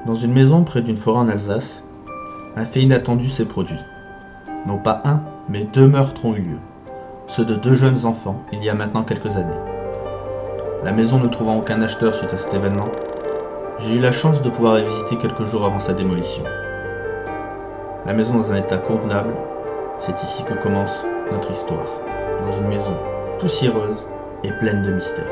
Dans une maison près d'une forêt en Alsace, un fait inattendu s'est produit. Non pas un, mais deux meurtres ont eu lieu, ceux de deux jeunes enfants, il y a maintenant quelques années. La maison ne trouvant aucun acheteur suite à cet événement, j'ai eu la chance de pouvoir la visiter quelques jours avant sa démolition. La maison dans un état convenable, c'est ici que commence notre histoire, dans une maison poussiéreuse et pleine de mystères.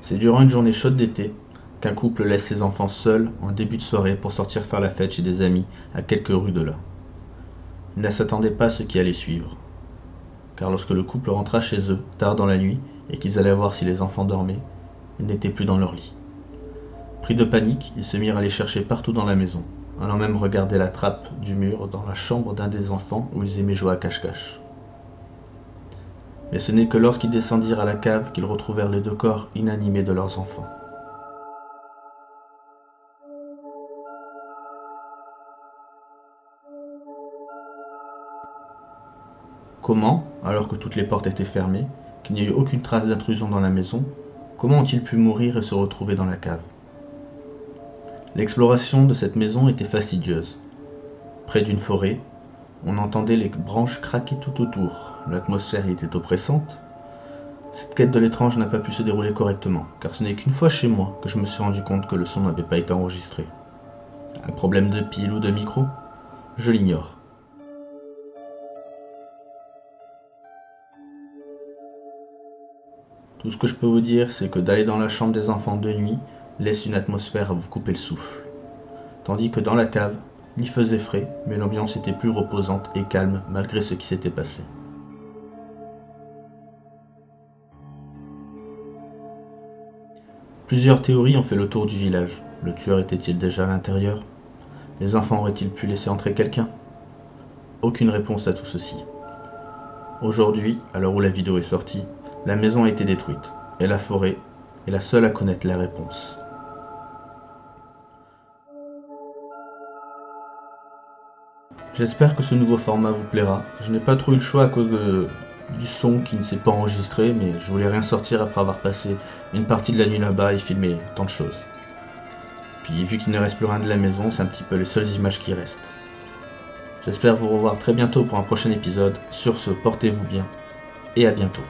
C'est durant une journée chaude d'été qu'un couple laisse ses enfants seuls en début de soirée pour sortir faire la fête chez des amis à quelques rues de là. Ils ne s'attendaient pas à ce qui allait suivre, car lorsque le couple rentra chez eux tard dans la nuit et qu'ils allaient voir si les enfants dormaient, ils n'étaient plus dans leur lit. Pris de panique, ils se mirent à les chercher partout dans la maison, allant même regarder la trappe du mur dans la chambre d'un des enfants où ils aimaient jouer à cache-cache. Mais ce n'est que lorsqu'ils descendirent à la cave qu'ils retrouvèrent les deux corps inanimés de leurs enfants. Comment, alors que toutes les portes étaient fermées, qu'il n'y a eu aucune trace d'intrusion dans la maison, comment ont-ils pu mourir et se retrouver dans la cave? L'exploration de cette maison était fastidieuse. Près d'une forêt, on entendait les branches craquer tout autour, l'atmosphère y était oppressante. Cette quête de l'étrange n'a pas pu se dérouler correctement, car ce n'est qu'une fois chez moi que je me suis rendu compte que le son n'avait pas été enregistré. Un problème de pile ou de micro? Je l'ignore. Tout ce que je peux vous dire, c'est que d'aller dans la chambre des enfants de nuit laisse une atmosphère à vous couper le souffle. Tandis que dans la cave, il faisait frais, mais l'ambiance était plus reposante et calme malgré ce qui s'était passé. Plusieurs théories ont fait le tour du village. Le tueur était-il déjà à l'intérieur? Les enfants auraient-ils pu laisser entrer quelqu'un? Aucune réponse à tout ceci. Aujourd'hui, à l'heure où la vidéo est sortie, la maison a été détruite, et la forêt est la seule à connaître la réponse. J'espère que ce nouveau format vous plaira. Je n'ai pas trop eu le choix à cause du son qui ne s'est pas enregistré, mais je voulais rien sortir après avoir passé une partie de la nuit là-bas et filmé tant de choses. Puis vu qu'il ne reste plus rien de la maison, c'est un petit peu les seules images qui restent. J'espère vous revoir très bientôt pour un prochain épisode. Sur ce, portez-vous bien et à bientôt.